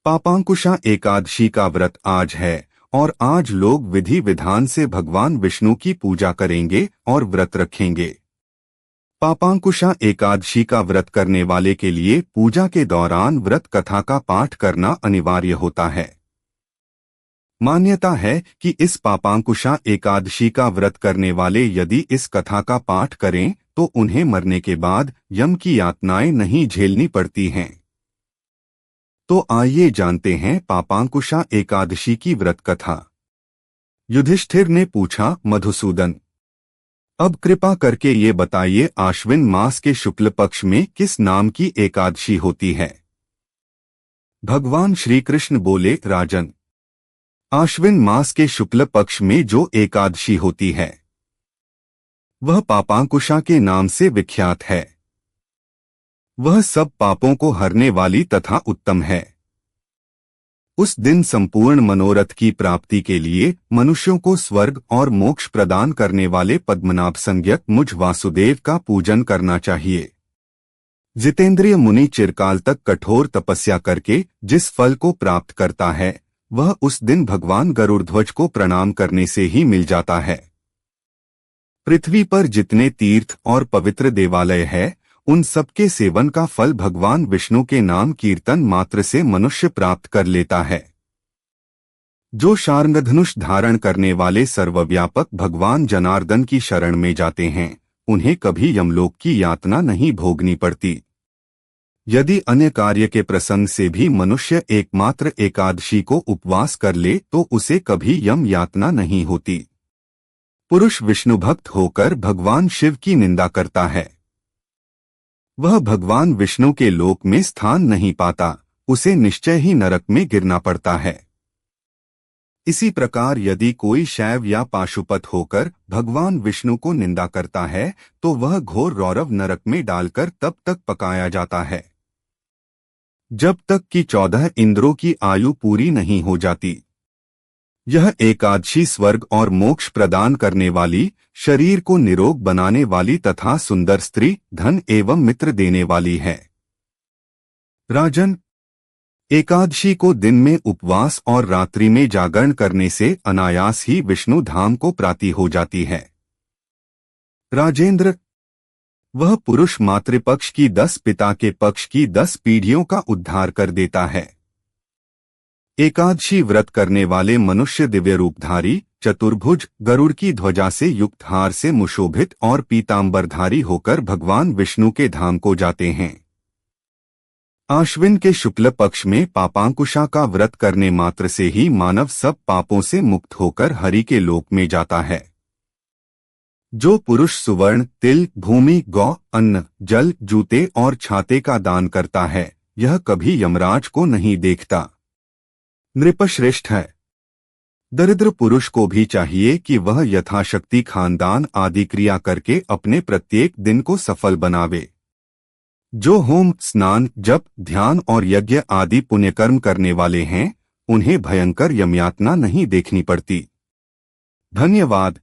पापांकुशा एकादशी का व्रत आज है और आज लोग विधि विधान से भगवान विष्णु की पूजा करेंगे और व्रत रखेंगे। पापांकुशा एकादशी का व्रत करने वाले के लिए पूजा के दौरान व्रत कथा का पाठ करना अनिवार्य होता है। मान्यता है कि इस पापांकुशा एकादशी का व्रत करने वाले यदि इस कथा का पाठ करें तो उन्हें मरने के बाद यम की यातनाएं नहीं झेलनी पड़ती हैं। तो आइए जानते हैं पापांकुशा एकादशी की व्रत कथा। युधिष्ठिर ने पूछा, मधुसूदन, अब कृपा करके ये बताइए आश्विन मास के शुक्ल पक्ष में किस नाम की एकादशी होती है। भगवान श्री कृष्ण बोले, राजन, आश्विन मास के शुक्ल पक्ष में जो एकादशी होती है वह पापांकुशा के नाम से विख्यात है। वह सब पापों को हरने वाली तथा उत्तम है। उस दिन संपूर्ण मनोरथ की प्राप्ति के लिए मनुष्यों को स्वर्ग और मोक्ष प्रदान करने वाले पद्मनाभ संज्ञक मुझ वासुदेव का पूजन करना चाहिए। जितेंद्रिय मुनि चिरकाल तक कठोर तपस्या करके जिस फल को प्राप्त करता है वह उस दिन भगवान गरुड़ध्वज को प्रणाम करने से ही मिल जाता है। पृथ्वी पर जितने तीर्थ और पवित्र देवालय है उन सबके सेवन का फल भगवान विष्णु के नाम कीर्तन मात्र से मनुष्य प्राप्त कर लेता है। जो शार्ंगधनुष धारण करने वाले सर्वव्यापक भगवान जनार्दन की शरण में जाते हैं उन्हें कभी यमलोक की यातना नहीं भोगनी पड़ती। यदि अन्य कार्य के प्रसंग से भी मनुष्य एकमात्र एकादशी को उपवास कर ले तो उसे कभी यम यातना नहीं होती। पुरुष विष्णु भक्त होकर भगवान शिव की निंदा करता है, वह भगवान विष्णु के लोक में स्थान नहीं पाता, उसे निश्चय ही नरक में गिरना पड़ता है। इसी प्रकार यदि कोई शैव या पाशुपत होकर भगवान विष्णु को निंदा करता है तो वह घोर रौरव नरक में डालकर तब तक पकाया जाता है जब तक कि 14 इंद्रों की आयु पूरी नहीं हो जाती। यह एकादशी स्वर्ग और मोक्ष प्रदान करने वाली, शरीर को निरोग बनाने वाली तथा सुंदर स्त्री, धन एवं मित्र देने वाली है। राजन, एकादशी को दिन में उपवास और रात्रि में जागरण करने से अनायास ही विष्णु धाम को प्राप्ति हो जाती है। राजेंद्र, वह पुरुष मातृपक्ष की 10 पिता के पक्ष की 10 पीढ़ियों का उद्धार कर देता है। एकादशी व्रत करने वाले मनुष्य दिव्य रूपधारी, चतुर्भुज, गरुड़ की ध्वजा से युक्त हार से मुशोभित और पीतांबरधारी होकर भगवान विष्णु के धाम को जाते हैं। आश्विन के शुक्ल पक्ष में पापांकुशा का व्रत करने मात्र से ही मानव सब पापों से मुक्त होकर हरि के लोक में जाता है। जो पुरुष सुवर्ण, तिल, भूमि, गौ, अन्न, जल, जूते और छाते का दान करता है यह कभी यमराज को नहीं देखता। नृपश्रेष्ठ है। दरिद्र पुरुष को भी चाहिए कि वह यथाशक्ति खानदान आदि क्रिया करके अपने प्रत्येक दिन को सफल बनावे। जो होम, स्नान, जप, ध्यान और यज्ञ आदि पुण्यकर्म करने वाले हैं उन्हें भयंकर यमयातना नहीं देखनी पड़ती। धन्यवाद।